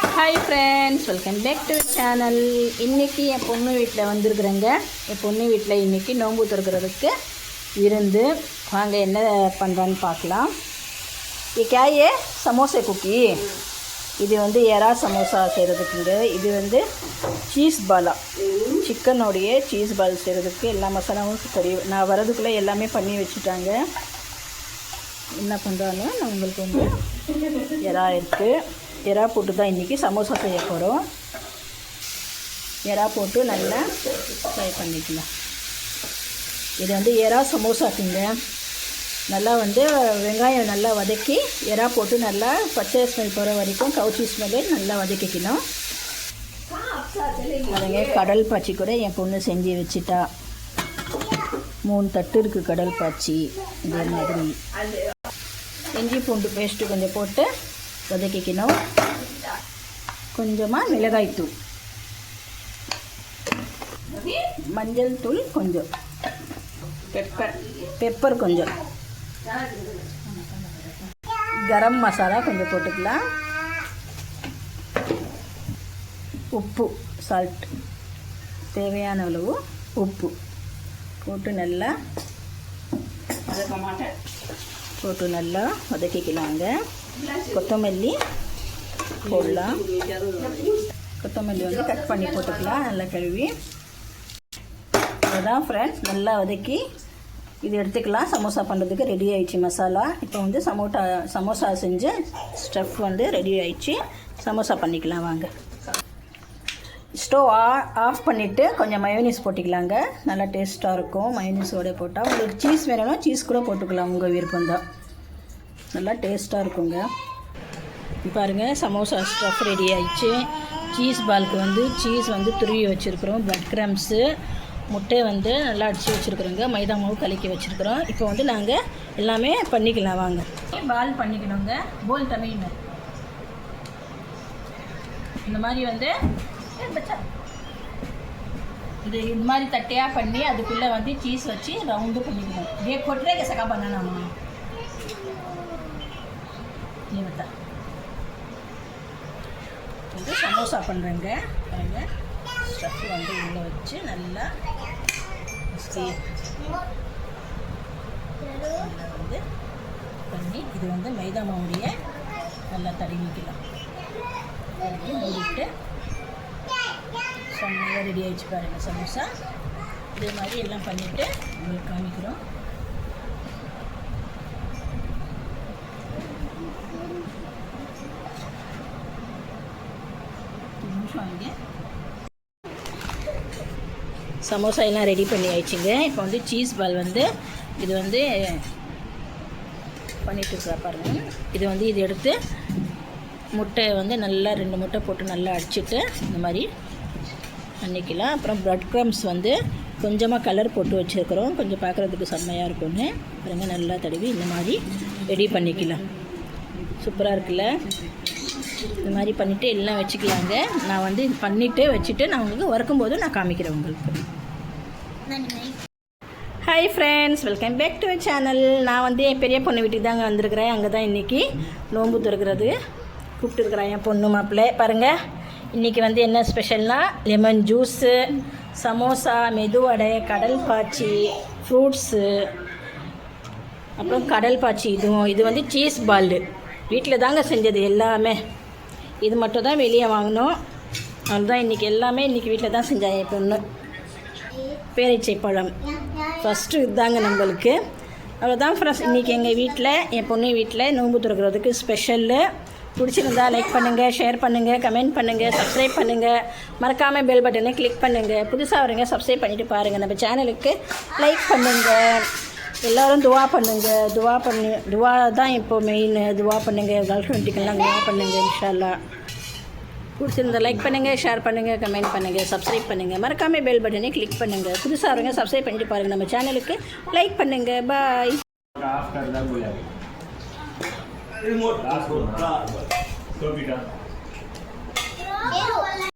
Hi friends, welcome back to channel. இன்றைக்கி என் பொண்ணு வீட்டில் வந்திருக்குறேங்க. என் பொண்ணு வீட்டில் இன்றைக்கி நோன்பு திறக்கிறதுக்கு இருந்து வாங்க என்ன பண்ணுறான்னு பார்க்கலாம். ये क्या है? समोसे कुकी. இது வந்து எறா சமோசா செய்கிறதுக்குங்க. இது வந்து சீஸ் பாலா, சிக்கனுடைய சீஸ் பால் செய்கிறதுக்கு எல்லா மசாலாவும் தெரியும். நான் வரதுக்குள்ளே எல்லாமே பண்ணி வச்சுட்டாங்க. என்ன பண்ணுறாங்க, நான் உங்களுக்கு வந்து எறா இருக்குது. எறா போட்டு தான் இன்றைக்கி சமோசா செய்ய போகிறோம். எறா போட்டு நல்லா ஃப்ரை பண்ணிக்கலாம். இது வந்து எறா சமோசாக்குங்க. நல்லா வந்து வெங்காயம் நல்லா வதக்கி எறா போட்டு நல்லா பச்சை ஸ்மெல் போகிற வரைக்கும் கவுச்சி ஸ்மெல்லே நல்லா வதக்கிக்கணும். அதுங்க கடல் பாச்சி கூட என் பொண்ணு செஞ்சு வச்சுட்டா. 3 தட்டு இருக்குது கடல் பாச்சி. இதே மாதிரி இஞ்சி பூண்டு பேஸ்ட்டு கொஞ்சம் போட்டு வதக்கிக்கணும். கொஞ்சமாக மிளகாய் தூள், மஞ்சள் தூள் கொஞ்சம், பெப்பர் கொஞ்சம், கரம் மசாலா கொஞ்சம் போட்டுக்கலாம். உப்பு, சால்ட், தேவையான அளவு உப்பு போட்டு நல்லா வதக்கிக்கலாங்க. கொத்தமல்லி போடலாம். கொத்தமல்லி வந்து கட் பண்ணி போட்டுக்கலாம், நல்லா கழுவி. அதுதான் ஃப்ரெண்ட்ஸ், நல்லா வதக்கி இது எடுத்துக்கலாம். சமோசா பண்ணுறதுக்கு ரெடி ஆயிடுச்சு மசாலா. இப்போ வந்து சமோசா செஞ்சு ஸ்டஃப் வந்து ரெடி ஆயிடுச்சு. சமோசா பண்ணிக்கலாம் வாங்க. ஸ்டவ் ஆஃப் பண்ணிவிட்டு கொஞ்சம் மயோனீஸ் போட்டிக்கலாங்க. நல்லா டேஸ்ட்டாக இருக்கும். மயோனீஸோடு போட்டால் உங்களுக்கு சீஸ் வேணும்னா சீஸ் கூட போட்டுக்கலாம், உங்கள் விருப்பம் தான். நல்லா டேஸ்ட்டாக இருக்குங்க. பாருங்கள், சமோசா ஸ்டஃப் ரெடி ஆயிடுச்சு. சீஸ் பாலுக்கு வந்து சீஸ் வந்து துருவி வச்சுருக்குறோம். பிரெட் கிரம்ஸு, முட்டை வந்து நல்லா அடித்து வச்சுருக்குறோங்க. மைதா மாவு கலக்கி வச்சுருக்குறோம். இப்போ வந்து நாங்கள் எல்லாமே பண்ணிக்கலாம் வாங்க. பால் பண்ணிக்கணுங்க. போல் தமிழ் இந்த மாதிரி வந்து இது மாதிரி தட்டையாக பண்ணி அதுக்குள்ளே வந்து சீஸ் வச்சு ரவுண்டு பண்ணிக்கணும். ये खोटरे कैसे का बनाना है? ये बता. வந்து சமோசா பண்ணுறேங்க. பாருங்க, ஸ்டஃப் வந்து உள்ளே வச்சு நல்லா வந்து பண்ணி இது வந்து மைதா மாவுடைய நல்லா தடவிக்கலாம். மூடிட்டு செம்மையாக ரெடி ஆகிடுச்சு பாருங்கள் சமோசா. இதே மாதிரி எல்லாம் பண்ணிவிட்டு உங்களுக்கு காமிக்கிறோம். சமோசா எல்லாம் ரெடி பண்ணி ஆயிடுச்சுங்க. இப்போ வந்து சீஸ் பால் வந்து இது வந்து பண்ணிட்டு இருக்கா பாருங்கள். இது வந்து இது எடுத்து முட்டை வந்து நல்லா 2 முட்டை போட்டு நல்லா அடிச்சுட்டு இந்த மாதிரி பண்ணிக்கலாம். அப்புறம் பிரெட் க்ரம்ஸ் வந்து கொஞ்சமாக கலர் போட்டு வச்சுருக்குறோம், கொஞ்சம் பார்க்குறதுக்கு செம்மையாக இருக்கும்னு பாருங்கள். நல்லா தடவி இந்த மாதிரி ரெடி பண்ணிக்கலாம். சூப்பராக இருக்குல்ல? இந்த மாதிரி பண்ணிவிட்டு எல்லாம் வச்சுக்கலாங்க. நான் வந்து இது பண்ணிவிட்டு வச்சுட்டு நான் உங்களுக்கு வறுக்கும்போது நான் காமிக்கிறேன் உங்களுக்கு. Hi friends, welcome back to channel. நான் வந்து என் பெரிய பொண்ணு வீட்டுக்கு தாங்க வந்திருக்கிறேன். அங்கே தான் இன்றைக்கி நோன்பு திறக்கிறது கூப்பிட்டுருக்குறேன் என் பொண்ணு மாப்பிள்ளை. பாருங்கள், இன்றைக்கி வந்து என்ன ஸ்பெஷல்னால் லெமன் ஜூஸு, சமோசா, மெதுவடை, கடல் பாச்சி, ஃப்ரூட்ஸு, அப்புறம் கடல் பாச்சி. இது வந்து சீஸ் பால் வீட்டில் தாங்க செஞ்சது எல்லாமே. இது மட்டும் தான் வெளியே வாங்கினோம். அதுதான் இன்றைக்கி எல்லாமே இன்றைக்கி வீட்டில் தான் செஞ்சேன் என் பொண்ணு. பேரீச்சை பழம் ஃபஸ்ட்டு இதுதாங்க நம்மளுக்கு. அவ்வளோதான் ஃப்ரெண்ட்ஸ், இன்றைக்கி எங்கள் வீட்டில் என் பொண்ணு வீட்டில் நோன்பு திறக்கிறதுக்கு ஸ்பெஷல்லு. பிடிச்சிருந்தா லைக் பண்ணுங்கள், ஷேர் பண்ணுங்கள், கமெண்ட் பண்ணுங்கள், சப்ஸ்கிரைப் பண்ணுங்கள். மறக்காமல் பெல் பட்டனை கிளிக் பண்ணுங்கள். புதுசாக வரீங்க சப்ஸ்கிரைப் பண்ணிவிட்டு பாருங்கள். நம்ம சேனலுக்கு லைக் பண்ணுங்கள். எல்லோரும் துவா பண்ணுங்கள். துவா தான் இப்போது மெயின். துவா பண்ணுங்கள். கேர்ள் ஃப்ரெண்டுக்கெல்லாம் துவா பண்ணுங்கள். இன்ஷா அல்லாஹ். பிடிச்சிருந்தா லைக் பண்ணுங்கள், ஷேர் பண்ணுங்கள், கமெண்ட் பண்ணுங்கள், சப்ஸ்கிரைப் பண்ணுங்கள். மறக்காமல் பெல் பட்டனை கிளிக் பண்ணுங்கள். புதுசாக வரீங்க சப்ஸ்கிரைப் பண்ணிட்டு பாருங்கள். நம்ம சேனலுக்கு லைக் பண்ணுங்கள். பாய்.